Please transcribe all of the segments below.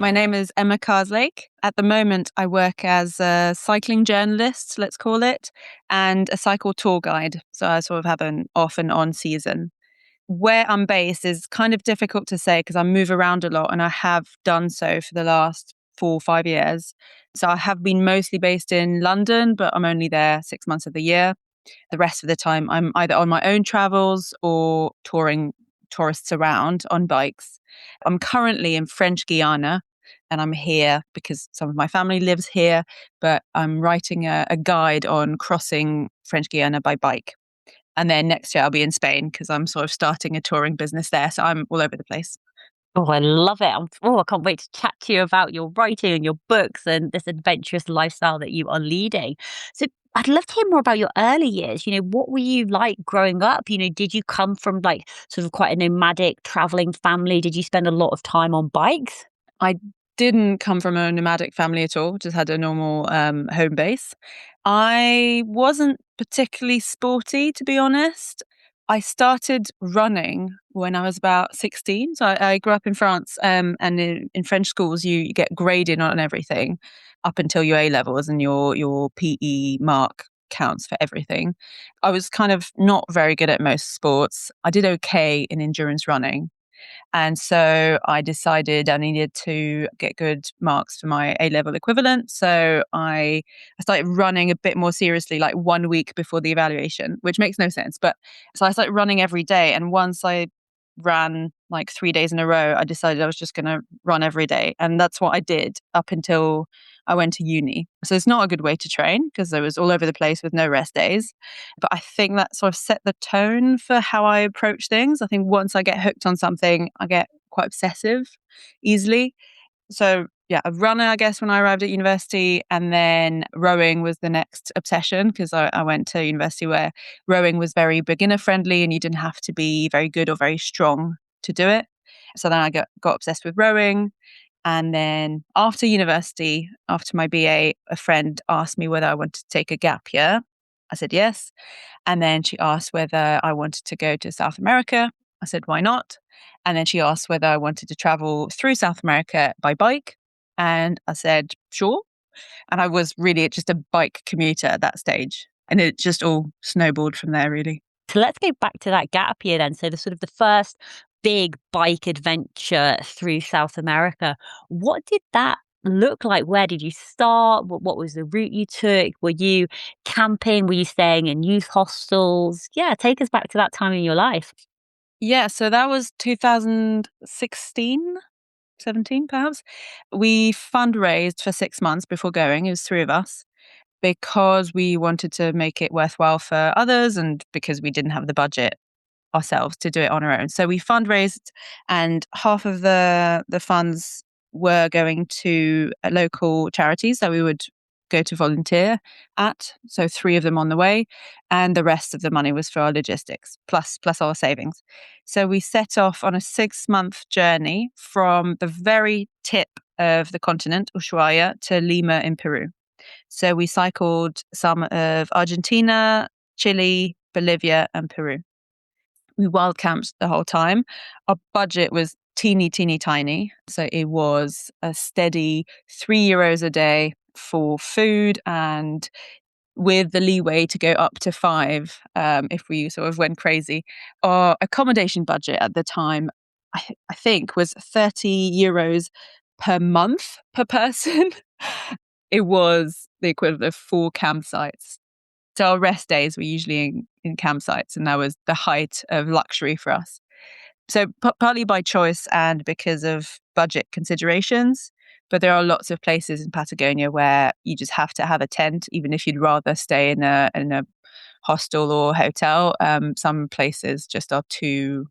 My name is Emma Karslake. At the moment, I work as a cycling journalist, let's call it, and a cycle tour guide. So I sort of have an off and on season. Where I'm based is kind of difficult to say because I move around a lot and I have done so for the last 4 or 5 years. So I have been mostly based in London, but I'm only there 6 months of the year. The rest of the time, I'm either on my own travels or touring tourists around on bikes. I'm currently in French Guiana and I'm here because some of my family lives here, but I'm writing a guide on crossing French Guiana by bike. And then next year I'll be in Spain because I'm sort of starting a touring business there. So I'm all over the place. Oh, I love it. I can't wait to chat to you about your writing and your books and this adventurous lifestyle that you are leading. So I'd love to hear more about your early years. What were you like growing up? Did you come from like sort of quite a nomadic traveling family? Did you spend a lot of time on bikes? I didn't come from a nomadic family at all, just had a normal home base. I wasn't particularly sporty, to be honest. I started running when I was about 16. So I grew up in France, and in French schools, you get graded on everything up until your A levels, and your PE mark counts for everything. I was kind of not very good at most sports. I did okay in endurance running, and so I decided I needed to get good marks for my A level equivalent. So I started running a bit more seriously, like 1 week before the evaluation, which makes no sense. But so I started running every day. And once I ran like 3 days in a row, I decided I was just going to run every day. And that's what I did up until I went to uni. So it's not a good way to train because I was all over the place with no rest days. But I think that sort of set the tone for how I approach things. I think once I get hooked on something, I get quite obsessive easily. So yeah, a runner, I guess, when I arrived at university, and then rowing was the next obsession because I went to university where rowing was very beginner friendly and you didn't have to be very good or very strong to do it. So then I got obsessed with rowing. And then after university, after my BA, a friend asked me whether I wanted to take a gap year. I said yes. And then she asked whether I wanted to go to South America. I said, why not? And then she asked whether I wanted to travel through South America by bike. And I said, sure. And I was really just a bike commuter at that stage. And it just all snowballed from there, really. So let's go back to that gap year then. So the first big bike adventure through South America. What did that look like? Where did you start? What was the route you took? Were you camping? Were you staying in youth hostels? Yeah, take us back to that time in your life. Yeah, so that was 2016, 17 perhaps. We fundraised for 6 months before going. It was three of us because we wanted to make it worthwhile for others and because we didn't have the budget ourselves to do it on our own. So we fundraised, and half of the funds were going to local charities that we would go to volunteer at. So three of them on the way, and the rest of the money was for our logistics plus our savings. So we set off on a 6 month journey from the very tip of the continent, Ushuaia, to Lima in Peru. So we cycled some of Argentina, Chile, Bolivia, and Peru. We wild camped the whole time. Our budget was teeny tiny. So it was a steady €3 a day for food, and with the leeway to go up to five if we sort of went crazy. Our accommodation budget at the time, I think, was €30 per month per person. It was the equivalent of 4 campsites. So our rest days were usually in campsites, and that was the height of luxury for us. So partly by choice and because of budget considerations, but there are lots of places in Patagonia where you just have to have a tent, even if you'd rather stay in a hostel or hotel. Some places just are too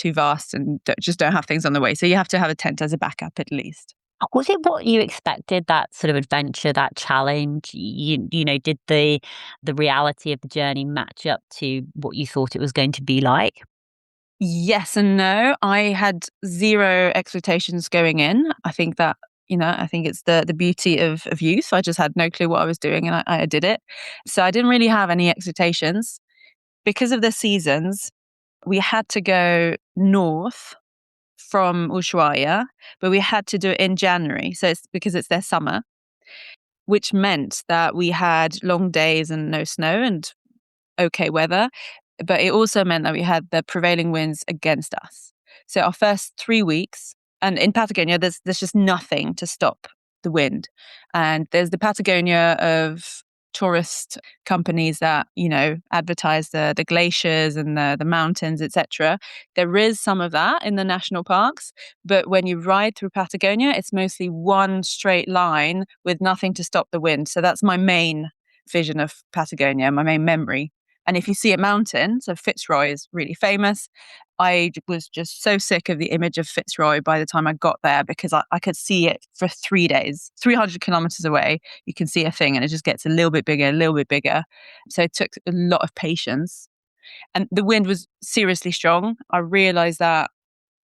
vast and just don't have things on the way, so you have to have a tent as a backup at least. Was it what you expected, that sort of adventure, that challenge? Did the reality of the journey match up to what you thought it was going to be like? Yes and no. I had zero expectations going in. I think that, I think it's the beauty of youth. I just had no clue what I was doing, and I did it. So I didn't really have any expectations. Because of the seasons, we had to go north from Ushuaia, but we had to do it in January. So it's because it's their summer, which meant that we had long days and no snow and okay weather. But it also meant that we had the prevailing winds against us. So our first 3 weeks, and in Patagonia, there's just nothing to stop the wind. And there's the Patagonia of tourist companies that, advertise the glaciers and the mountains, etc. There is some of that in the national parks, but when you ride through Patagonia, it's mostly one straight line with nothing to stop the wind. So that's my main vision of Patagonia, my main memory. And if you see a mountain, so Fitzroy is really famous. I was just so sick of the image of Fitzroy by the time I got there because I could see it for 3 days, 300 kilometers away. You can see a thing and it just gets a little bit bigger, a little bit bigger. So it took a lot of patience. And the wind was seriously strong. I realized that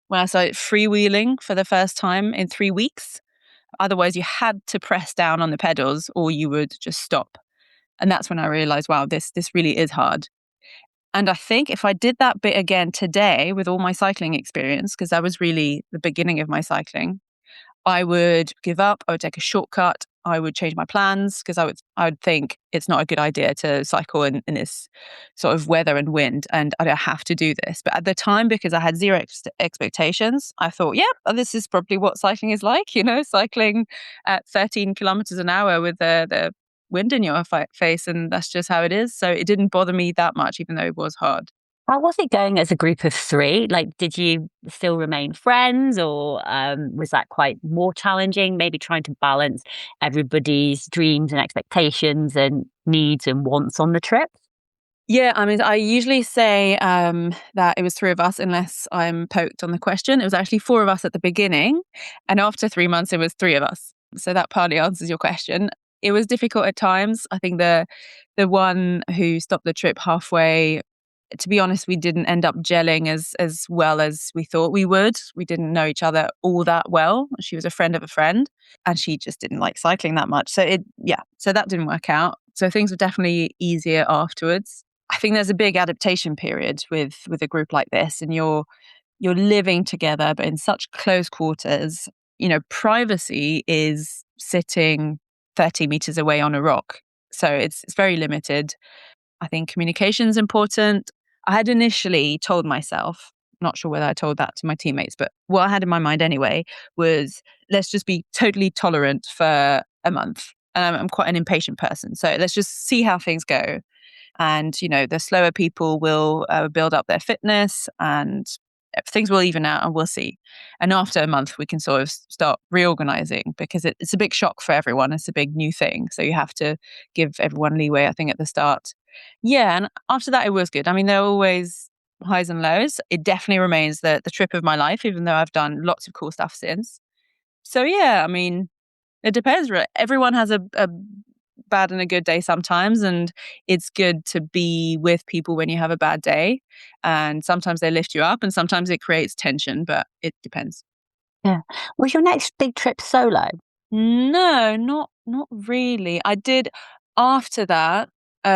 when I started freewheeling for the first time in 3 weeks. Otherwise, you had to press down on the pedals or you would just stop. And that's when I realized, wow, this really is hard. And I think if I did that bit again today with all my cycling experience, because that was really the beginning of my cycling, I would give up. I would take a shortcut. I would change my plans because I would think it's not a good idea to cycle in this sort of weather and wind, and I don't have to do this. But at the time, because I had zero expectations, I thought, yeah, this is probably what cycling is like. Cycling at 13 kilometers an hour with the wind in your face, and that's just how it is. So it didn't bother me that much, even though it was hard. How was it going as a group of three? Like, did you still remain friends, or was that quite more challenging? Maybe trying to balance everybody's dreams and expectations and needs and wants on the trip? Yeah, I mean, I usually say that it was three of us, unless I'm poked on the question. It was actually four of us at the beginning, and after 3 months, it was three of us. So that partly answers your question. It was difficult at times. I think the one who stopped the trip halfway, to be honest, we didn't end up gelling as well as we thought we would. We didn't know each other all that well. She was a friend of a friend, and she just didn't like cycling that much. So that didn't work out. So things were definitely easier afterwards. I think there's a big adaptation period with a group like this, and you're living together, but in such close quarters. Privacy is sitting 30 meters away on a rock, so it's very limited. I think communication is important. I had initially told myself, not sure whether I told that to my teammates, but what I had in my mind anyway was let's just be totally tolerant for a month. And I'm quite an impatient person, so let's just see how things go. And the slower people will build up their fitness, and things will even out, and we'll see. And after a month we can sort of start reorganizing, because it's a big shock for everyone. It's a big new thing, so you have to give everyone leeway, I think, at the start. Yeah, and after that it was good. I mean, there are always highs and lows. It definitely remains the trip of my life, even though I've done lots of cool stuff since. So yeah, I mean, it depends, right? Everyone has a bad and a good day sometimes, and it's good to be with people when you have a bad day. And sometimes they lift you up, and sometimes it creates tension, but it depends. Yeah. Was your next big trip solo? No, not really. I did after that.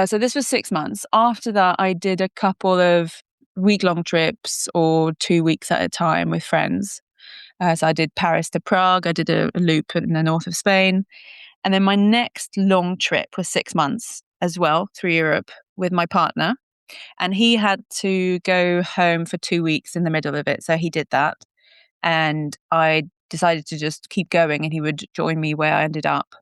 So this was 6 months. After that, I did a couple of week-long trips or 2 weeks at a time with friends. So I did Paris to Prague. I did a loop in the north of Spain. And then my next long trip was 6 months as well through Europe with my partner. And he had to go home for 2 weeks in the middle of it. So he did that. And I decided to just keep going, and he would join me where I ended up.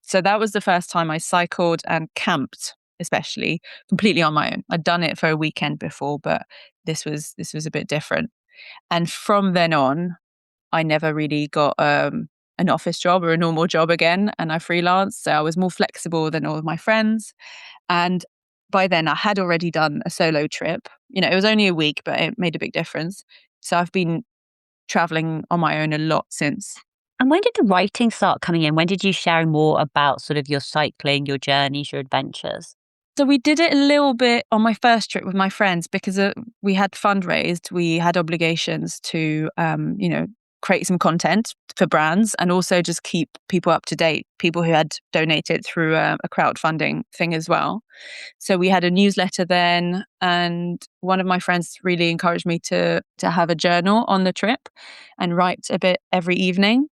So that was the first time I cycled and camped, especially completely on my own. I'd done it for a weekend before, but this was a bit different. And from then on, I never really got an office job or a normal job again, and I freelanced. So I was more flexible than all of my friends. And by then, I had already done a solo trip. It was only a week, but it made a big difference. So I've been traveling on my own a lot since. And when did the writing start coming in? When did you share more about sort of your cycling, your journeys, your adventures? So we did it a little bit on my first trip with my friends because we had fundraised. We had obligations to, create some content for brands and also just keep people up to date, people who had donated through a crowdfunding thing as well. So we had a newsletter then, and one of my friends really encouraged me to have a journal on the trip and write a bit every evening,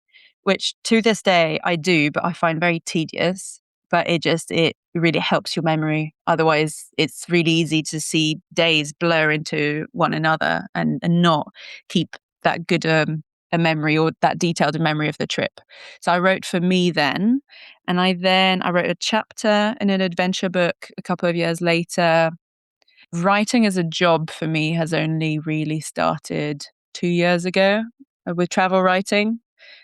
which to this day I do, but I find very tedious. But it really helps your memory. Otherwise, it's really easy to see days blur into one another and not keep that good a memory or that detailed a memory of the trip. So I wrote for me then, and I wrote a chapter in an adventure book a couple of years later. Writing as a job for me has only really started 2 years ago with travel writing.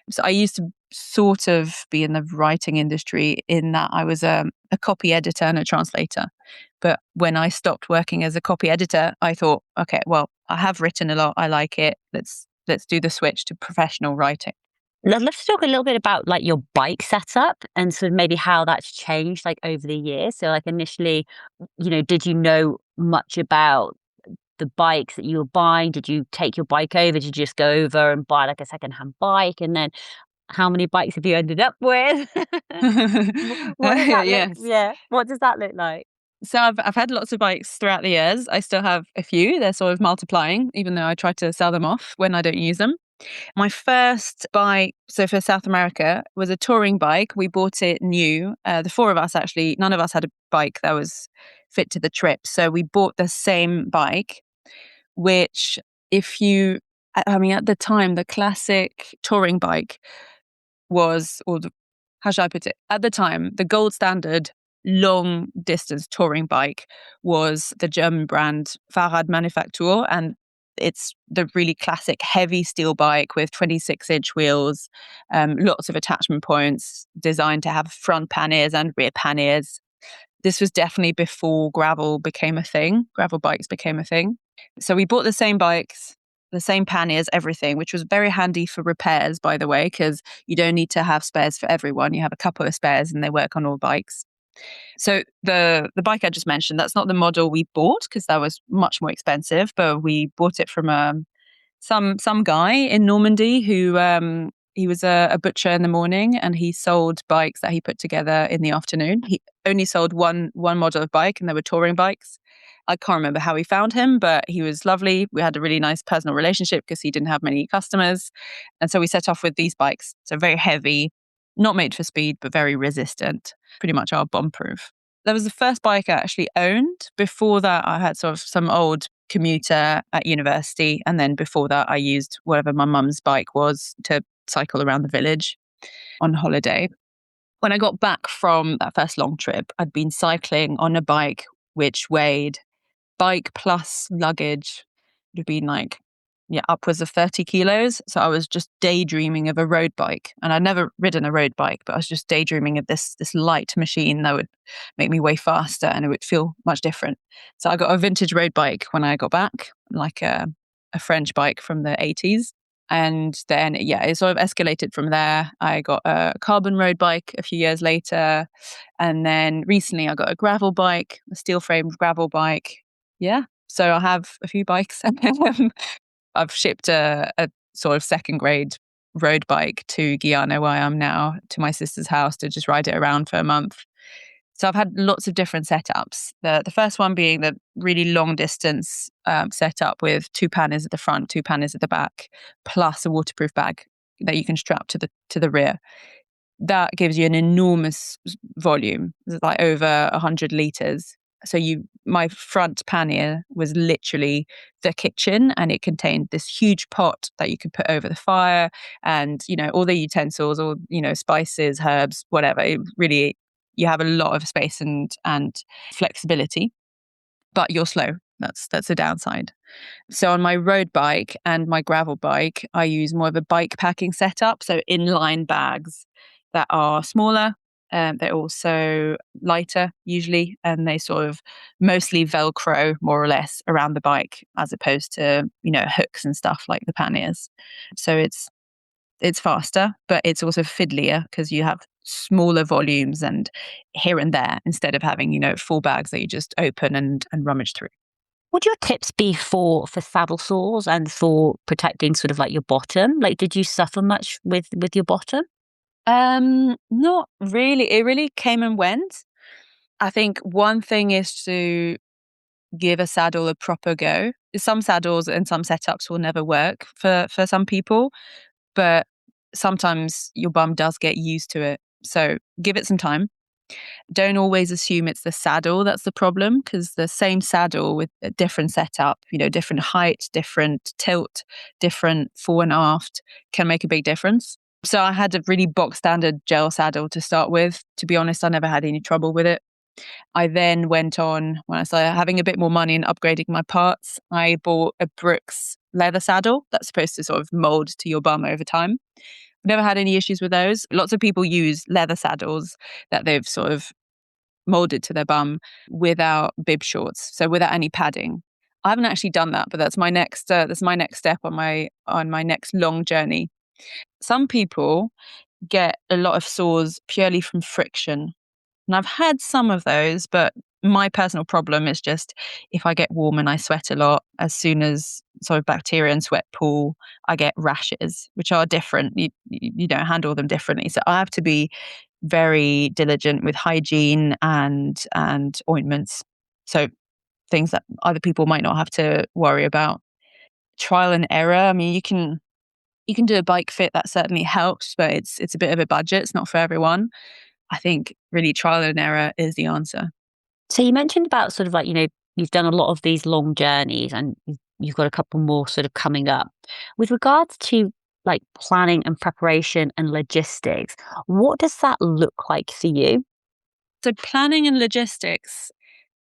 So I used to sort of be in the writing industry in that I was a copy editor and a translator. But when I stopped working as a copy editor, I thought, okay, well, I have written a lot. I like it. Let's do the switch to professional writing. Let's talk a little bit about like your bike setup and sort of maybe how that's changed like over the years. So like initially, did you know much about the bikes that you were buying? Did you take your bike over? Did you just go over and buy like a secondhand bike? And then how many bikes have you ended up with? What does that look? Yes. Yeah. What does that look like? So I've had lots of bikes throughout the years. I still have a few. They're sort of multiplying, even though I try to sell them off when I don't use them. My first bike, so for South America, was a touring bike. We bought it new. The four of us actually, none of us had a bike that was fit to the trip. So we bought the same bike, which if you, I mean, at the time, the classic touring bike was, how should I put it? At the time, the gold standard long distance touring bike was the German brand Fahrrad Manufaktur. And it's the really classic heavy steel bike with 26-inch wheels, lots of attachment points, designed to have front panniers and rear panniers. This was definitely before gravel became a thing. Gravel bikes became a thing. So we bought the same bikes, the same panniers, everything, which was very handy for repairs, by the way, because you don't need to have spares for everyone. You have a couple of spares and they work on all bikes. So the bike I just mentioned, that's not the model we bought because that was much more expensive, but we bought it from some guy in Normandy who he was a butcher in the morning and he sold bikes that he put together in the afternoon. He only sold one model of bike and they were touring bikes. I can't remember how we found him, but he was lovely. We had a really nice personal relationship because he didn't have many customers. And so we set off with these bikes. So very heavy, not made for speed, but very resistant, pretty much our bomb proof. That was the first bike I actually owned. Before that, I had sort of some old commuter at university. And then before that, I used whatever my mum's bike was to cycle around the village on holiday. When I got back from that first long trip, I'd been cycling on a bike which weighed, bike plus luggage, would have been like, yeah, upwards of 30 kilos. So I was just daydreaming of a road bike. And I'd never ridden a road bike, but I was just daydreaming of this light machine that would make me way faster and it would feel much different. So I got a vintage road bike when I got back, like a French bike from the 80s. And then, yeah, it sort of escalated from there. I got a carbon road bike a few years later. And then recently I got a gravel bike, a steel framed gravel bike. Yeah. So I have a few bikes. I've shipped a sort of second grade road bike to Guyana, where I am now, to my sister's house to just ride it around for a month. So I've had lots of different setups. The first one being the really long distance setup with two panniers at the front, two panniers at the back, plus a waterproof bag that you can strap to the rear. That gives you an enormous volume. It's like over 100 liters. So my front pannier was literally the kitchen, and it contained this huge pot that you could put over the fire, and all the utensils, or spices, herbs, whatever. It really, you have a lot of space and flexibility, but you're slow. That's a downside. So on my road bike and my gravel bike, I use more of a bike packing setup. So inline bags that are smaller. They're also lighter usually, and they sort of mostly Velcro more or less around the bike, as opposed to hooks and stuff like the panniers. So it's faster, but it's also fiddlier because you have smaller volumes and here and there, instead of having full bags that you just open and rummage through. Would your tips be for saddle sores and for protecting sort of like your bottom? Like, did you suffer much with your bottom? Not really. It really came and went. I think one thing is to give a saddle a proper go. Some saddles and some setups will never work for some people, but sometimes your bum does get used to it. So give it some time. Don't always assume it's the saddle that's the problem, because the same saddle with a different setup, different height, different tilt, different fore and aft can make a big difference. So I had a really box standard gel saddle to start with. To be honest, I never had any trouble with it. I then went on, when I started having a bit more money and upgrading my parts, I bought a Brooks leather saddle that's supposed to sort of mold to your bum over time. Never had any issues with those. Lots of people use leather saddles that they've sort of molded to their bum without bib shorts, so without any padding. I haven't actually done that, but that's my next step on my next long journey. Some people get a lot of sores purely from friction, and I've had some of those, but my personal problem is just if I get warm and I sweat a lot, as soon as sort of bacteria and sweat pool, I get rashes, which are different. You don't handle them differently. So I have to be very diligent with hygiene and ointments. So things that other people might not have to worry about. Trial and error. I mean, you can do a bike fit that certainly helps, but it's a bit of a budget. It's not for everyone. I think really trial and error is the answer. So you mentioned about sort of like, you've done a lot of these long journeys and you've got a couple more sort of coming up. With regards to like planning and preparation and logistics, what does that look like for you? So planning and logistics.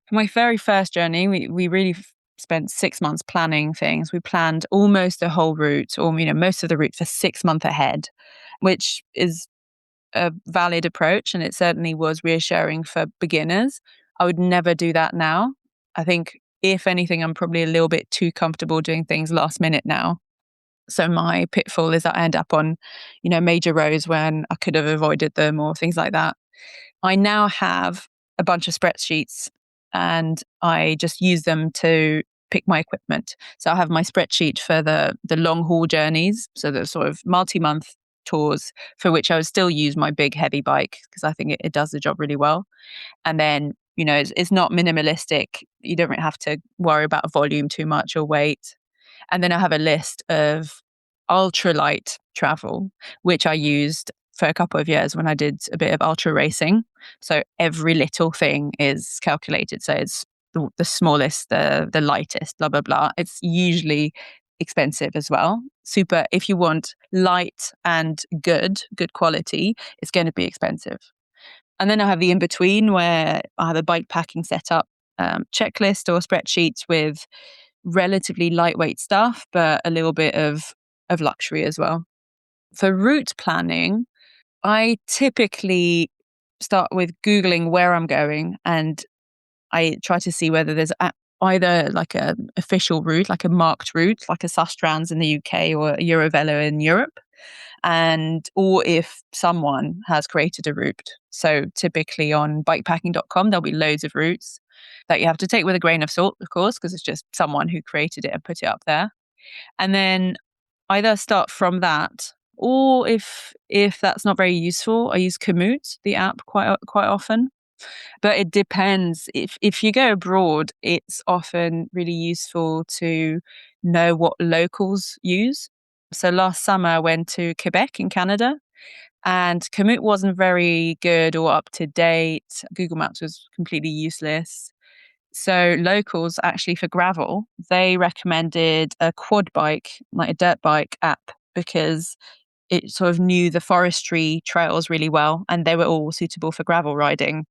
For my very first journey, we really spent 6 months planning things. We planned almost the whole route, or most of the route for 6 months ahead, which is a valid approach, and it certainly was reassuring for beginners. I would never do that now. I think if anything, I'm probably a little bit too comfortable doing things last minute now. So my pitfall is that I end up on, major roads when I could have avoided them or things like that. I now have a bunch of spreadsheets and I just use them to pick my equipment. So I have my spreadsheet for the long haul journeys, so the sort of multi-month tours for which I would still use my big heavy bike because I think it does the job really well. And then, it's not minimalistic. You don't have to worry about volume too much or weight. And then I have a list of ultralight travel, which I used for a couple of years when I did a bit of ultra racing. So every little thing is calculated. So it's the smallest, the lightest, blah, blah, blah. It's usually expensive as well. Super. If you want light and good quality, it's going to be expensive. And then I have the in between where I have a bike packing setup, checklist or spreadsheets with relatively lightweight stuff, but a little bit of luxury as well. For route planning, I typically start with Googling where I'm going, and I try to see whether there's either like a official route, like a marked route, like a Sustrans in the UK or a Eurovelo in Europe, and or if someone has created a route. So typically on bikepacking.com, there'll be loads of routes that you have to take with a grain of salt, of course, because it's just someone who created it and put it up there. And then either start from that, or if that's not very useful, I use Komoot, the app, quite often. But it depends. If you go abroad, it's often really useful to know what locals use. So last summer I went to Quebec in Canada, and Komoot wasn't very good or up to date. Google Maps was completely useless. So locals actually for gravel, they recommended a quad bike, like a dirt bike app, because it sort of knew the forestry trails really well and they were all suitable for gravel riding.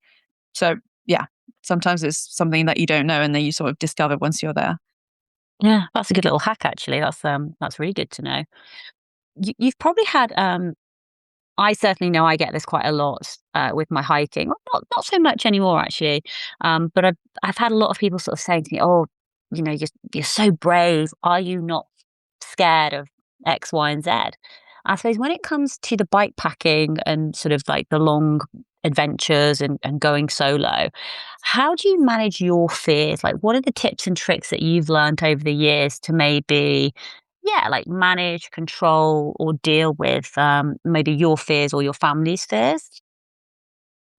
So yeah, sometimes it's something that you don't know and then you sort of discover once you're there. Yeah, that's a good little hack actually. That's really good to know. You've probably had I certainly know I get this quite a lot with my hiking. Well, not so much anymore, actually. But I've had a lot of people sort of saying to me, "Oh, you're so brave. Are you not scared of X, Y, and Z?" I suppose when it comes to the bike packing and sort of like the long adventures and going solo. How do you manage your fears? Like, what are the tips and tricks that you've learned over the years to maybe, yeah, like manage, control, or deal with maybe your fears or your family's fears?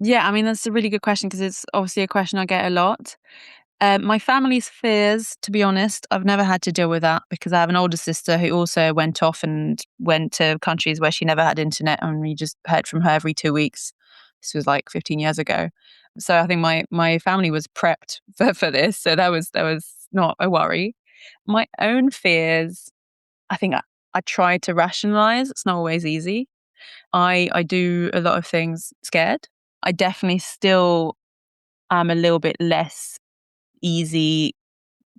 Yeah, I mean, that's a really good question because it's obviously a question I get a lot. My family's fears, to be honest, I've never had to deal with that because I have an older sister who also went off and went to countries where she never had internet, and we just heard from her every 2 weeks. This was like 15 years ago. So I think my family was prepped for this. So that was not a worry. My own fears, I think I try to rationalize. It's not always easy. I do a lot of things scared. I definitely still am a little bit less easy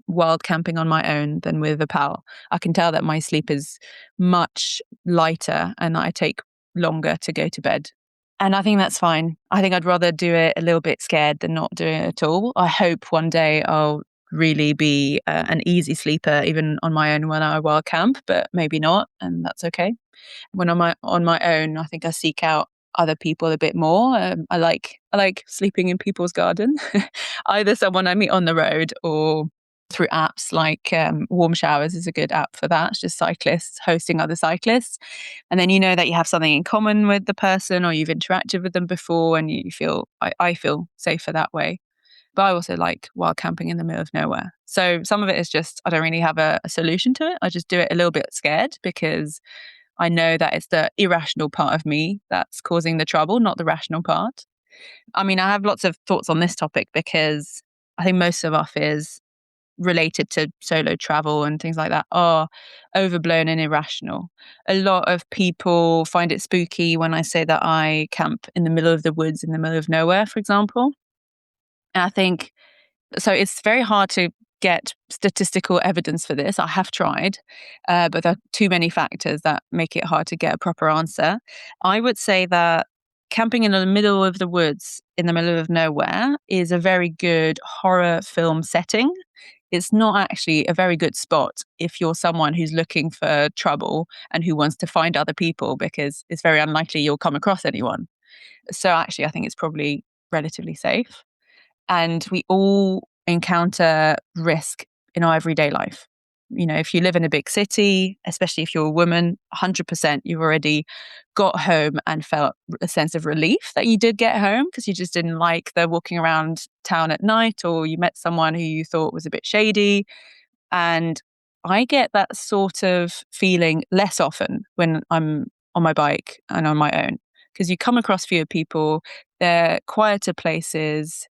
wild camping on my own than with a pal. I can tell that my sleep is much lighter and I take longer to go to bed. And I think that's fine. I think I'd rather do it a little bit scared than not doing it at all. I hope one day I'll really be an easy sleeper even on my own when I wild camp, but maybe not, and that's okay. When I'm on my own, I think I seek out other people a bit more. I like sleeping in people's garden, either someone I meet on the road or through apps like Warm Showers is a good app for that. It's just cyclists hosting other cyclists, and then you know that you have something in common with the person or you've interacted with them before, and you feel I feel safer that way. But I also like wild camping in the middle of nowhere. So some of it is just I don't really have a solution to it. I just do it a little bit scared because I know that it's the irrational part of me that's causing the trouble, not the rational part. I mean, I have lots of thoughts on this topic because I think most of our fears related to solo travel and things like that are overblown and irrational. A lot of people find it spooky when I say that I camp in the middle of the woods in the middle of nowhere, for example. And I think so it's very hard to get statistical evidence for this. I have tried, but there are too many factors that make it hard to get a proper answer. I would say that camping in the middle of the woods, in the middle of nowhere, is a very good horror film setting. It's not actually a very good spot if you're someone who's looking for trouble and who wants to find other people because it's very unlikely you'll come across anyone. So actually, I think it's probably relatively safe. And we all encounter risk in our everyday life. You know, if you live in a big city, especially if you're a woman, 100% you've already got home and felt a sense of relief that you did get home because you just didn't like the walking around town at night, or you met someone who you thought was a bit shady. And I get that sort of feeling less often when I'm on my bike and on my own because you come across fewer people, they're quieter places,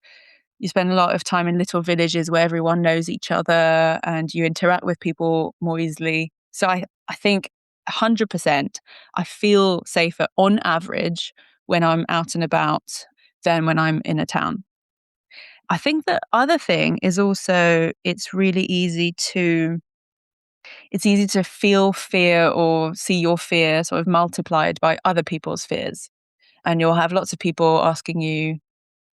you spend a lot of time in little villages where everyone knows each other and you interact with people more easily. So I think 100% I feel safer on average when I'm out and about than when I'm in a town. I think the other thing is also it's easy to feel fear or see your fear sort of multiplied by other people's fears. And you'll have lots of people asking you,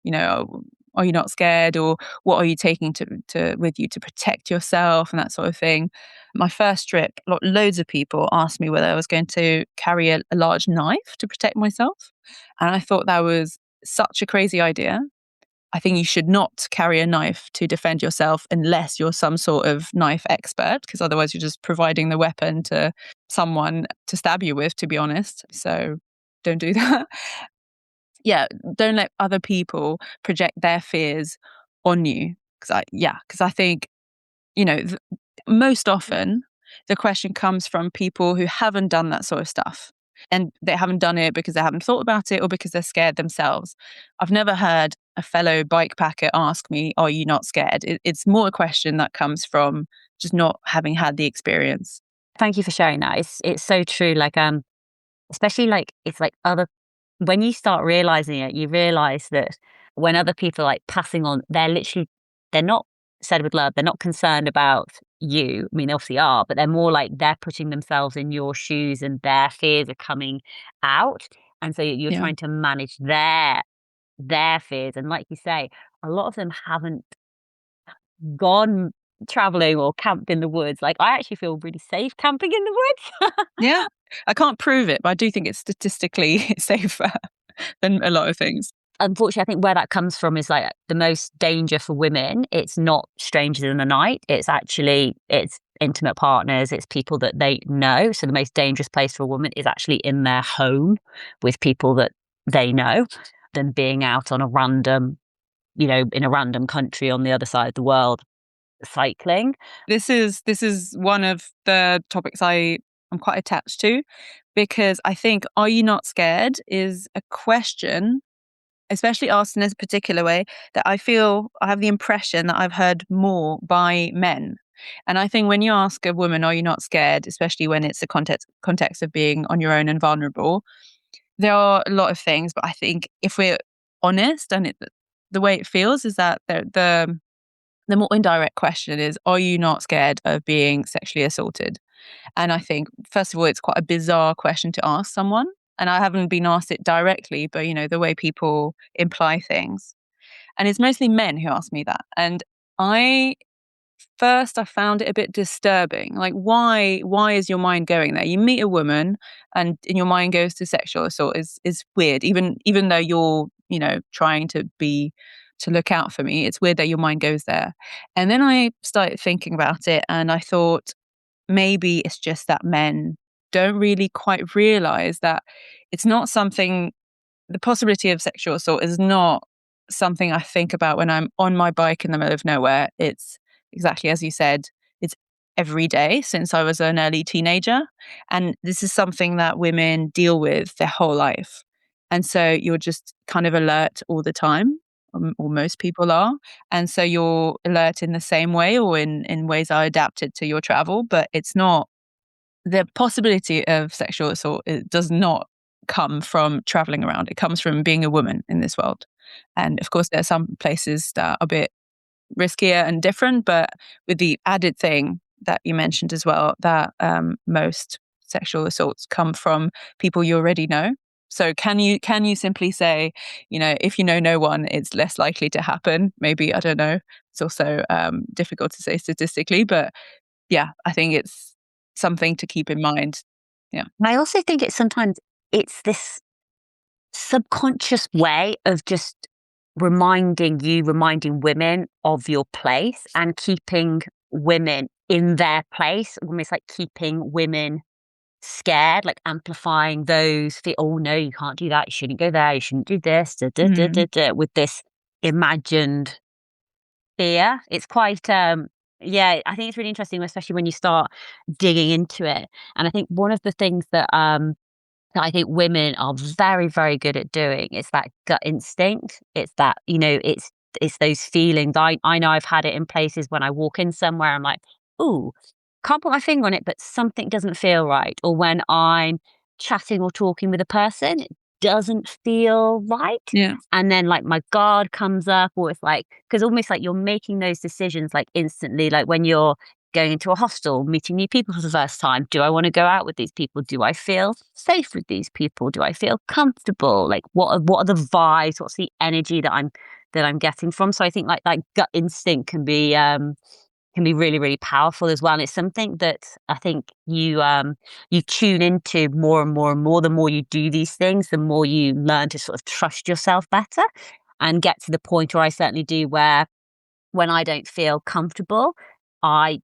you know, are you not scared? Or what are you taking to with you to protect yourself and that sort of thing. My first trip, loads of people asked me whether I was going to carry a large knife to protect myself. And I thought that was such a crazy idea. I think you should not carry a knife to defend yourself unless you're some sort of knife expert, because otherwise you're just providing the weapon to someone to stab you with, to be honest. So don't do that. Yeah, don't let other people project their fears on you. Because I think, you know, most often the question comes from people who haven't done that sort of stuff. And they haven't done it because they haven't thought about it or because they're scared themselves. I've never heard a fellow bike packer ask me, are you not scared? It's more a question that comes from just not having had the experience. Thank you for sharing that. It's so true. Like especially like it's like other when you start realizing it, you realize that when other people are like passing on, they're not said with love, they're not concerned about you. I mean, they obviously are, but they're more like they're putting themselves in your shoes and their fears are coming out. And so you're Yeah. trying to manage their fears. And like you say, a lot of them haven't gone traveling or camped in the woods. Like I actually feel really safe camping in the woods. Yeah. I can't prove it, but I do think it's statistically safer than a lot of things. unfortunately, I think where that comes from is like the most danger for women. It's not strangers in the night. It's intimate partners. It's people that they know. So the most dangerous place for a woman is actually in their home with people that they know than being out on a random, in a random country on the other side of the world cycling. This is one of the topics I'm quite attached to, because I think "Are you not scared?" is a question, especially asked in this particular way, that I feel I have the impression that I've heard more by men. And I think when you ask a woman, "Are you not scared?", especially when it's a context of being on your own and vulnerable, there are a lot of things. But I think if we're honest, and the way it feels is that the more indirect question is, "Are you not scared of being sexually assaulted?" And I think, first of all, it's quite a bizarre question to ask someone. And I haven't been asked it directly, but the way people imply things. And it's mostly men who ask me that. And I I found it a bit disturbing. Like, why is your mind going there? You meet a woman and your mind goes to sexual assault is weird. Even though you're, trying to look out for me, it's weird that your mind goes there. And then I started thinking about it and I thought, maybe it's just that men don't really quite realize that it's not something the possibility of sexual assault is not something I think about when I'm on my bike in the middle of nowhere. It's exactly as you said, it's every day since I was an early teenager. And this is something that women deal with their whole life. And so you're just kind of alert all the time, or most people are. And so you're alert in the same way, or in ways I adapted to your travel, but it's not the possibility of sexual assault. It does not come from traveling around. It comes from being a woman in this world. And of course, there are some places that are a bit riskier and different, but with the added thing that you mentioned as well, that most sexual assaults come from people you already know. So can you simply say, if you know no one, it's less likely to happen? Maybe, I don't know. It's also difficult to say statistically, but yeah, I think it's something to keep in mind. Yeah. And I also think it's this subconscious way of just reminding women of your place and keeping women in their place, almost like keeping women scared, like amplifying oh no, you can't do that, you shouldn't go there, you shouldn't do this, da, da, da, da, Mm. da, with this imagined fear. It's quite, yeah, I think it's really interesting, especially when you start digging into it. And I think one of the things that I think women are very, very good at doing is that gut instinct. It's that, it's those feelings. I know I've had it in places when I walk in somewhere, I'm like, ooh, can't put my finger on it, but something doesn't feel right. Or when I'm chatting or talking with a person, it doesn't feel right. Yeah. And then like my guard comes up, or it's like, because almost like you're making those decisions like instantly, like when you're going into a hostel, meeting new people for the first time. Do I want to go out with these people? Do I feel safe with these people? Do I feel comfortable? Like what are the vibes? What's the energy that I'm getting from? So I think like that gut instinct can be really, really powerful as well. And it's something that I think you tune into more and more and more. The more you do these things, the more you learn to sort of trust yourself better and get to the point where I certainly do, where when I don't feel comfortable, I,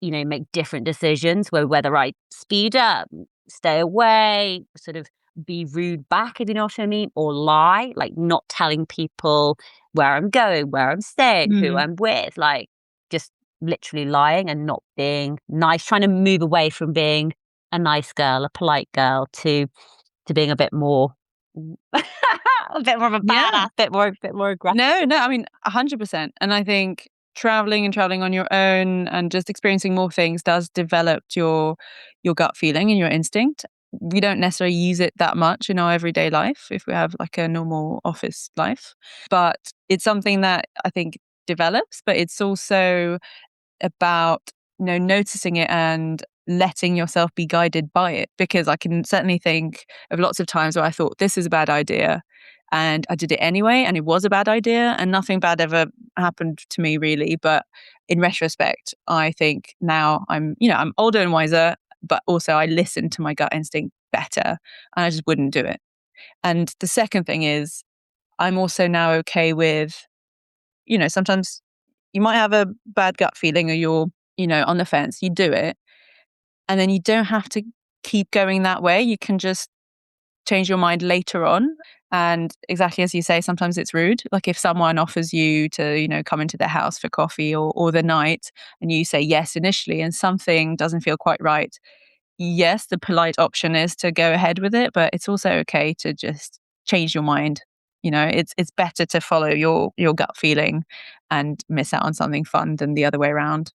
make different decisions, whether I speed up, stay away, sort of be rude back, if you know what I mean, or lie, like not telling people where I'm going, where I'm staying, who Mm. I'm with, like just literally lying and not being nice, trying to move away from being a nice girl, a polite girl, to being a bit more a bit more of a Yeah. badass, bit more aggressive. No, no, I mean, 100%. And I think traveling on your own and just experiencing more things does develop your gut feeling and your instinct. We don't necessarily use it that much in our everyday life if we have like a normal office life, but it's something that I think develops, but it's also about noticing it and letting yourself be guided by it, because I can certainly think of lots of times where I thought this is a bad idea and I did it anyway and it was a bad idea and nothing bad ever happened to me really. But in retrospect, I think now I'm older and wiser, but also I listen to my gut instinct better and I just wouldn't do it. And the second thing is, I'm also now okay with, sometimes you might have a bad gut feeling or you're, on the fence, you do it. And then you don't have to keep going that way. You can just change your mind later on. And exactly as you say, sometimes it's rude. Like if someone offers you to, come into their house for coffee or the night and you say yes initially and something doesn't feel quite right. Yes, the polite option is to go ahead with it, but it's also okay to just change your mind. It's better to follow your gut feeling and miss out on something fun than the other way around.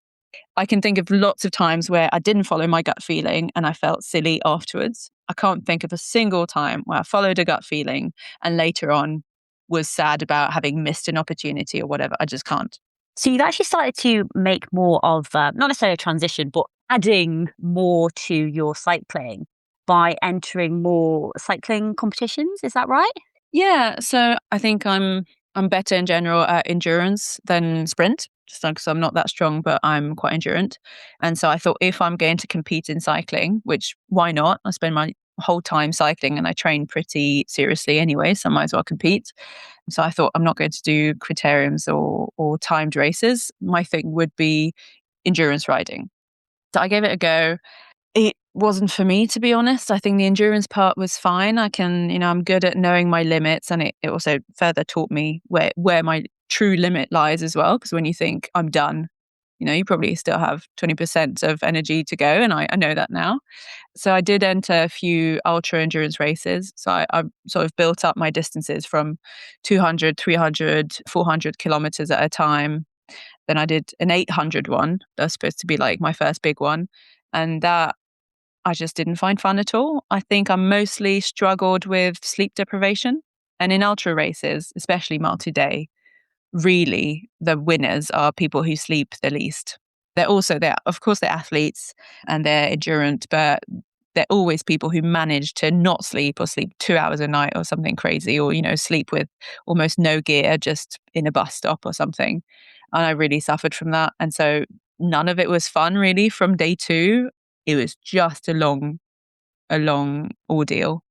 I can think of lots of times where I didn't follow my gut feeling and I felt silly afterwards. I can't think of a single time where I followed a gut feeling and later on was sad about having missed an opportunity or whatever. I just can't. So you've actually started to make more of, not necessarily a transition, but adding more to your cycling by entering more cycling competitions. Is that right? Yeah, so I think I'm better in general at endurance than sprint, just because I'm not that strong, but I'm quite endurant. And so I thought if I'm going to compete in cycling, which why not? I spend my whole time cycling and I train pretty seriously anyway, so I might as well compete. So I thought I'm not going to do criteriums or timed races. My thing would be endurance riding. So I gave it a go. It wasn't for me, to be honest. I think the endurance part was fine. I'm good at knowing my limits, and it also further taught me where my true limit lies as well. Because when you think I'm done, you probably still have 20% of energy to go, and I know that now. So I did enter a few ultra endurance races. So I sort of built up my distances from 200, 300, 400 kilometers at a time. Then I did an 800 one. That's supposed to be like my first big one. And that I just didn't find fun at all. I think I mostly struggled with sleep deprivation. And in ultra races, especially multi-day, really the winners are people who sleep the least. Of course, they're athletes and they're endurant, but they're always people who manage to not sleep or sleep 2 hours a night or something crazy, or, sleep with almost no gear just in a bus stop or something. And I really suffered from that. And so none of it was fun really from day two. It was just a long ordeal.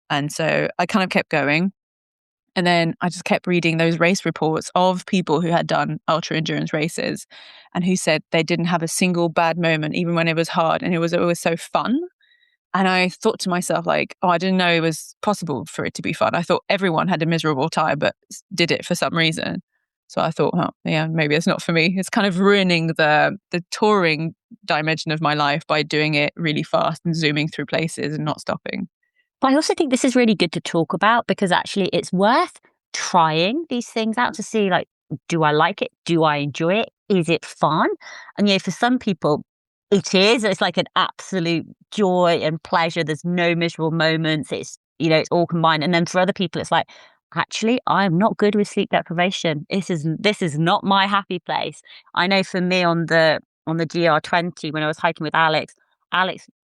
And so I kind of kept going. And then I just kept reading those race reports of people who had done ultra endurance races and who said they didn't have a single bad moment, even when it was hard. And it was always so fun. And I thought to myself, like, oh, I didn't know it was possible for it to be fun. I thought everyone had a miserable time, but did it for some reason. So I thought, oh, yeah, maybe it's not for me. It's kind of ruining the touring dimension of my life by doing it really fast and zooming through places and not stopping. But I also think this is really good to talk about because actually it's worth trying these things out to see, like, do I like it? Do I enjoy it? Is it fun? And yeah, for some people, it is. It's like an absolute joy and pleasure. There's no miserable moments. It's all combined. And then for other people, it's like, actually, I'm not good with sleep deprivation. This is not my happy place. I know for me on the GR20 when I was hiking with Alex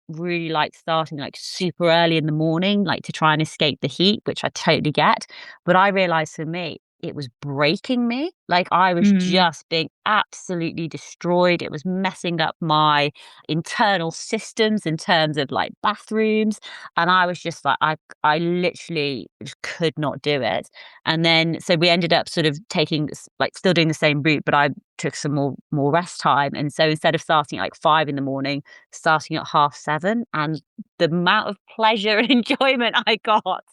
really like starting like super early in the morning, like to try and escape the heat, which I totally get. But I realized for me, it was breaking me. Like I was Mm. just being absolutely destroyed. It was messing up my internal systems in terms of like bathrooms. And I was just like, I literally just could not do it. And then so we ended up sort of like still doing the same route, but I took some more rest time. And so instead of starting at like 5 in the morning, starting at 7:30, and the amount of pleasure and enjoyment I got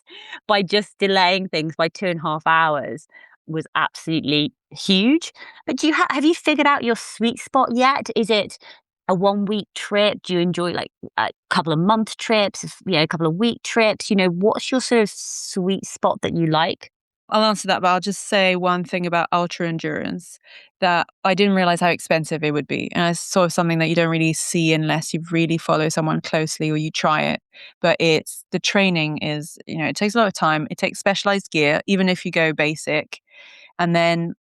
by just delaying things by 2.5 hours was absolutely huge. But have you figured out your sweet spot yet? Is it a 1 week trip? Do you enjoy like a couple of month trips, a couple of week trips? What's your sort of sweet spot that you like? I'll answer that, but I'll just say one thing about ultra endurance that I didn't realize how expensive it would be. And it's sort of something that you don't really see unless you really follow someone closely or you try it. But the training is, it takes a lot of time. It takes specialized gear, even if you go basic. And then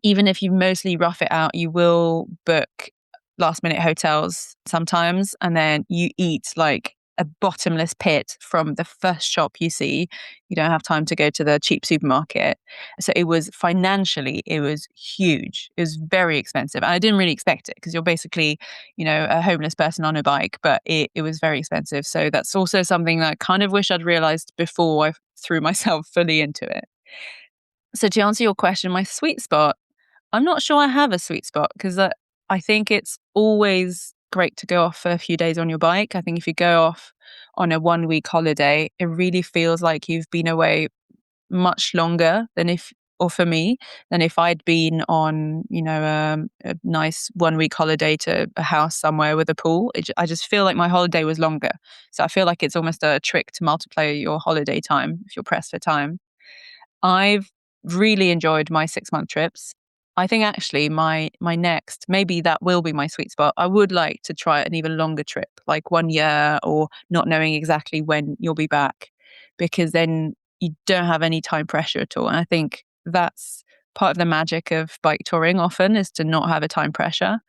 even if you mostly rough it out, you will book last minute hotels sometimes, and then you eat like a bottomless pit from the first shop you see. You don't have time to go to the cheap supermarket. So it was huge. It was very expensive. And I didn't really expect it because you're basically, a homeless person on a bike, but it was very expensive. So that's also something that I kind of wish I'd realized before I threw myself fully into it. So to answer your question, my sweet spot, I'm not sure I have a sweet spot because I think it's always great to go off for a few days on your bike. I think if you go off on a 1 week holiday, it really feels like you've been away much longer than if, or for me, than if I'd been on, a nice 1 week holiday to a house somewhere with a pool. I just feel like my holiday was longer. So I feel like it's almost a trick to multiply your holiday time if you're pressed for time. I've really enjoyed my 6 month trips. I think actually my next, maybe that will be my sweet spot. I would like to try an even longer trip, like 1 year or not knowing exactly when you'll be back, because then you don't have any time pressure at all. And I think that's part of the magic of bike touring often is to not have a time pressure.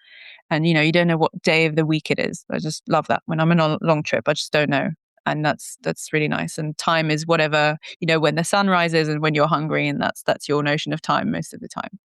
And you don't know what day of the week it is. I just love that. When I'm on a long trip, I just don't know. And that's really nice. And time is whatever, when the sun rises and when you're hungry, and that's your notion of time most of the time.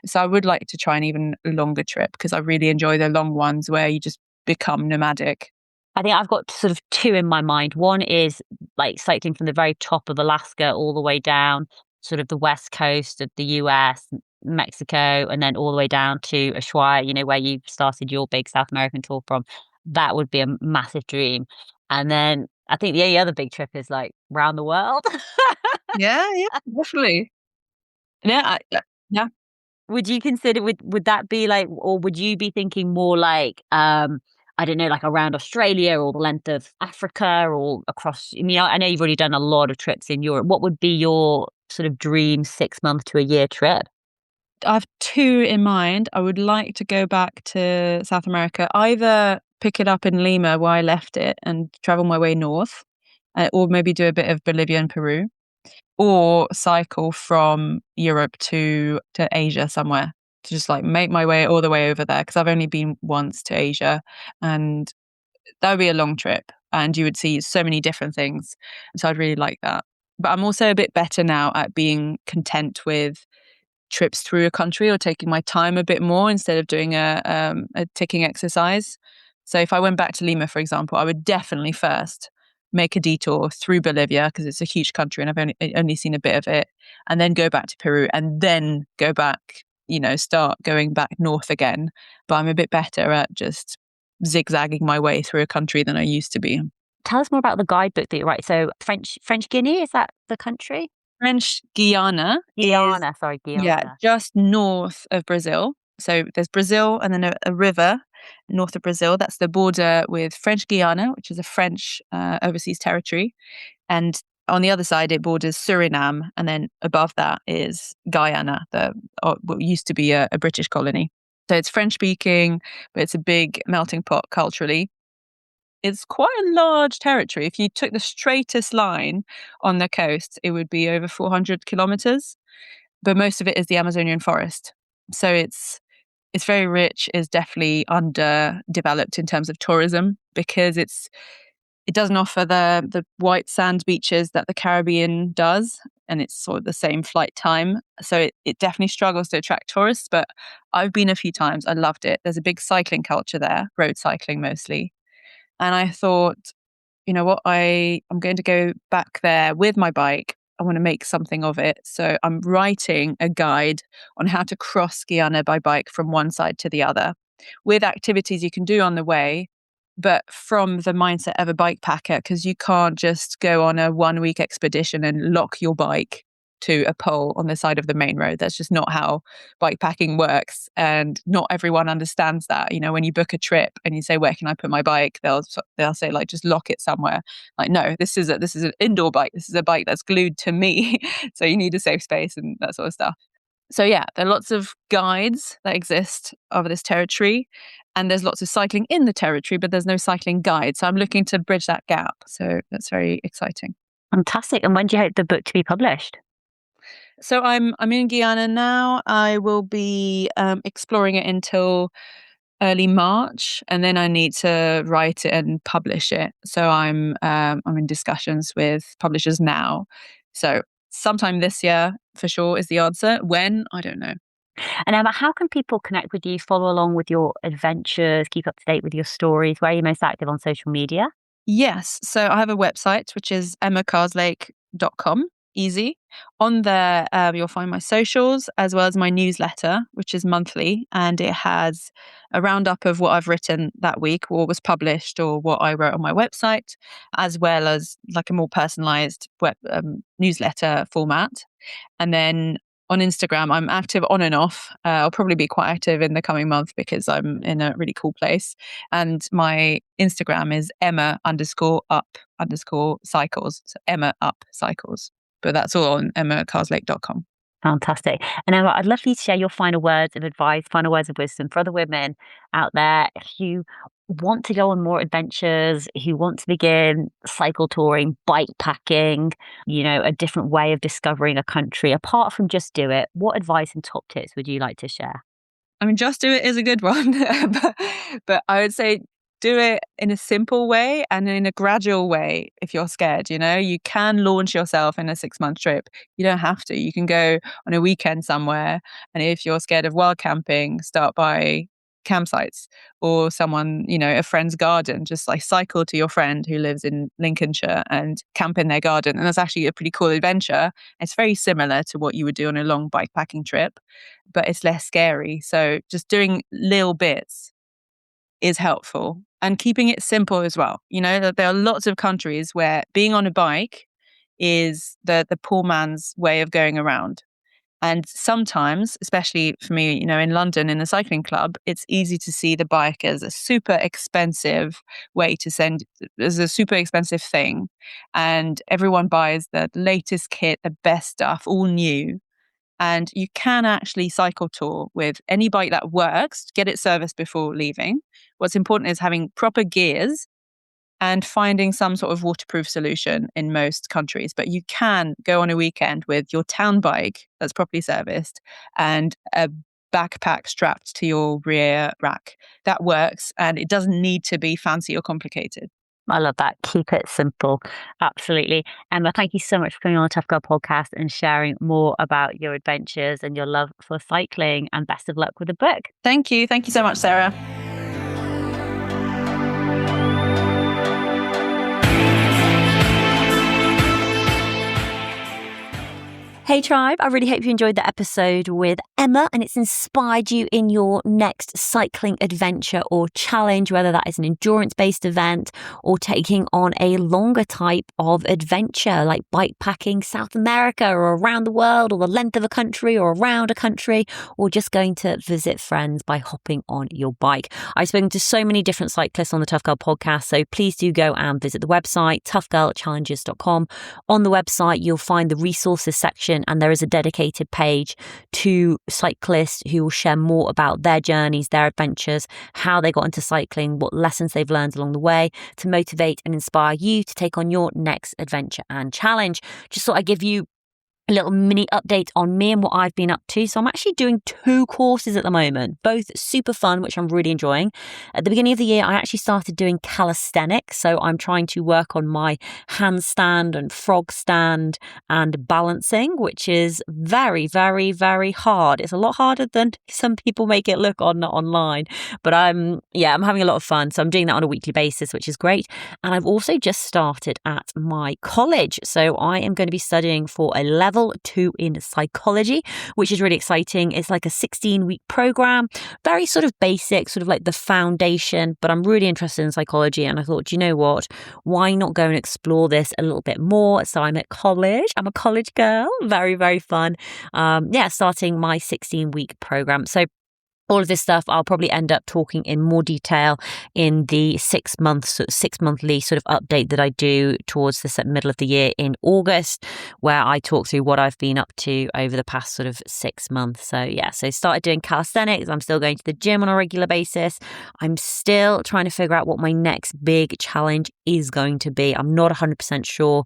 So I would like to try an even longer trip because I really enjoy the long ones where you just become nomadic. I think I've got sort of two in my mind. One is like cycling from the very top of Alaska all the way down, sort of the west coast of the US, Mexico, and then all the way down to Ushuaia, where you started your big South American tour from. That would be a massive dream. And then I think the only other big trip is like round the world. Yeah, yeah, definitely. Yeah, yeah. Would you consider would that be like, or would you be thinking more like, I don't know, like around Australia or the length of Africa or across? I mean, I know you've already done a lot of trips in Europe. What would be your sort of dream 6 month to a year trip? I have two in mind. I would like to go back to South America, either pick it up in Lima where I left it and travel my way north, or maybe do a bit of Bolivia and Peru, or cycle from Europe to Asia somewhere to just like make my way all the way over there because I've only been once to Asia, and that would be a long trip and you would see so many different things. So I'd really like that. But I'm also a bit better now at being content with trips through a country or taking my time a bit more instead of doing a ticking exercise. So if I went back to Lima, for example, I would definitely first make a detour through Bolivia because it's a huge country and I've only seen a bit of it, and then go back to Peru and then go back, start going back north again. But I'm a bit better at just zigzagging my way through a country than I used to be. Tell us more about the guidebook that you write. So French Guinea, is that the country? French Guiana is, Guyana, sorry, yeah, Guyana. just north of Brazil. So there's Brazil and then a river north of Brazil. That's the border with French Guiana, which is a French overseas territory. And on the other side, it borders Suriname. And then above that is Guyana, what used to be a British colony. So it's French speaking, but it's a big melting pot culturally. It's quite a large territory. If you took the straightest line on the coast, it would be over 400 kilometers, but most of it is the Amazonian forest. So it's very rich, is definitely underdeveloped in terms of tourism because it doesn't offer the white sand beaches that the Caribbean does, and it's sort of the same flight time. So it definitely struggles to attract tourists, but I've been a few times. I loved it. There's a big cycling culture there, road cycling mostly. And I thought, you know what, I'm going to go back there with my bike. I want to make something of it. So I'm writing a guide on how to cross Guyana by bike from one side to the other with activities you can do on the way, but from the mindset of a bike packer, because you can't just go on a 1 week expedition and lock your bike to a pole on the side of the main road. That's just not how bike packing works. And not everyone understands that. When you book a trip and you say, where can I put my bike? They'll say like, just lock it somewhere. Like, no, this is an indoor bike. This is a bike that's glued to me. So you need a safe space and that sort of stuff. So yeah, there are lots of guides that exist over this territory, and there's lots of cycling in the territory, but there's no cycling guide. So I'm looking to bridge that gap. So that's very exciting. Fantastic. And when do you hope the book to be published? So I'm in Guyana now. I will be exploring it until early March, and then I need to write it and publish it. So I'm in discussions with publishers now. So sometime this year for sure is the answer. When, I don't know. And Emma, how can people connect with you, follow along with your adventures, keep up to date with your stories? Where are you most active on social media? Yes. So I have a website, which is emmakarslake.com, easy. On there, you'll find my socials as well as my newsletter, which is monthly, and it has a roundup of what I've written that week, or was published, or what I wrote on my website, as well as like a more personalized newsletter format. And then on Instagram, I'm active on and off. I'll probably be quite active in the coming month because I'm in a really cool place. And my Instagram is Emma_up_cycles. So Emma Up Cycles. But that's all on emmakarslake.com. Fantastic. And Emma, I'd love for you to share your final words of advice, final words of wisdom for other women out there who want to go on more adventures, who want to begin cycle touring, bike packing, a different way of discovering a country. Apart from just do it, what advice and top tips would you like to share? I mean, just do it is a good one, but I would say do it in a simple way and in a gradual way. If you're scared, you can launch yourself in a 6-month trip. You don't have to. You can go on a weekend somewhere. And if you're scared of wild camping, start by campsites or a friend's garden. Just like cycle to your friend who lives in Lincolnshire and camp in their garden. And that's actually a pretty cool adventure. It's very similar to what you would do on a long bikepacking trip, but it's less scary. So just doing little bits is helpful, and keeping it simple as well. That there are lots of countries where being on a bike is the poor man's way of going around. And sometimes, especially for me, in London in the cycling club, it's easy to see the bike as a super expensive as a super expensive thing. And everyone buys the latest kit, the best stuff, all new. And you can actually cycle tour with any bike that works, get it serviced before leaving. What's important is having proper gears and finding some sort of waterproof solution in most countries. But you can go on a weekend with your town bike that's properly serviced and a backpack strapped to your rear rack. That works, and it doesn't need to be fancy or complicated. I love that. Keep it simple. Absolutely. Emma, thank you so much for coming on the Tough Girl podcast and sharing more about your adventures and your love for cycling. And best of luck with the book. Thank you. Thank you so much, Sarah. Hey tribe, I really hope you enjoyed the episode with Emma and it's inspired you in your next cycling adventure or challenge, whether that is an endurance-based event or taking on a longer type of adventure like bike packing South America or around the world or the length of a country or around a country, or just going to visit friends by hopping on your bike. I've spoken to so many different cyclists on the Tough Girl podcast, so please do go and visit the website, toughgirlchallenges.com. On the website, you'll find the resources section, and there is a dedicated page to cyclists who will share more about their journeys, their adventures, how they got into cycling, what lessons they've learned along the way to motivate and inspire you to take on your next adventure and challenge. Just thought I'd give you a little mini update on me and what I've been up to. So I'm actually doing 2 courses at the moment, both super fun, which I'm really enjoying. At the beginning of the year, I actually started doing calisthenics. So I'm trying to work on my handstand and frog stand and balancing, which is very, very, very hard. It's a lot harder than some people make it look online. But I'm having a lot of fun. So I'm doing that on a weekly basis, which is great. And I've also just started at my college. So I am going to be studying for a level 2 in psychology, which is really exciting. It's like a 16-week program, very sort of basic, sort of like the foundation, but I'm really interested in psychology. And I thought, do you know what? Why not go and explore this a little bit more? So I'm at college. I'm a college girl. Very, very fun. Starting my 16-week program. So all of this stuff, I'll probably end up talking in more detail in the 6-monthly sort of update that I do towards the middle of the year in August, where I talk through what I've been up to over the past sort of 6 months. So started doing calisthenics. I'm still going to the gym on a regular basis. I'm still trying to figure out what my next big challenge is going to be. I'm not 100% sure.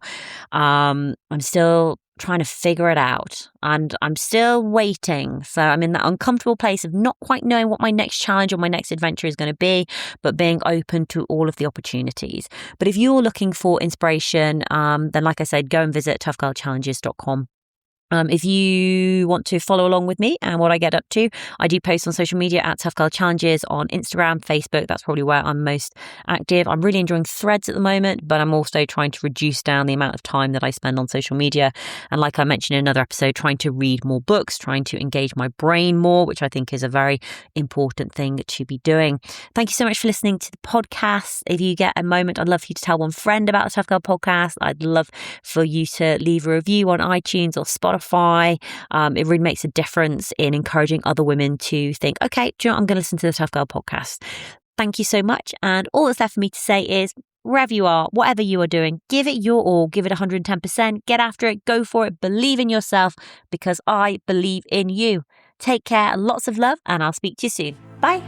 I'm still trying to figure it out and I'm still waiting. So I'm in that uncomfortable place of not quite knowing what my next challenge or my next adventure is going to be, but being open to all of the opportunities. But if you're looking for inspiration, then like I said, go and visit toughgirlchallenges.com. If you want to follow along with me and what I get up to, I do post on social media at Tough Girl Challenges on Instagram, Facebook. That's probably where I'm most active. I'm really enjoying Threads at the moment, but I'm also trying to reduce down the amount of time that I spend on social media. And like I mentioned in another episode, trying to read more books, trying to engage my brain more, which I think is a very important thing to be doing. Thank you so much for listening to the podcast. If you get a moment, I'd love for you to tell one friend about the Tough Girl podcast. I'd love for you to leave a review on iTunes or Spotify. It really makes a difference in encouraging other women to think, okay, do you know what? I'm going to listen to the Tough Girl podcast. Thank you so much. And all that's left for me to say is, wherever you are, whatever you are doing, give it your all, give it 110%, get after it, go for it, believe in yourself, because I believe in you. Take care, lots of love, and I'll speak to you soon. Bye.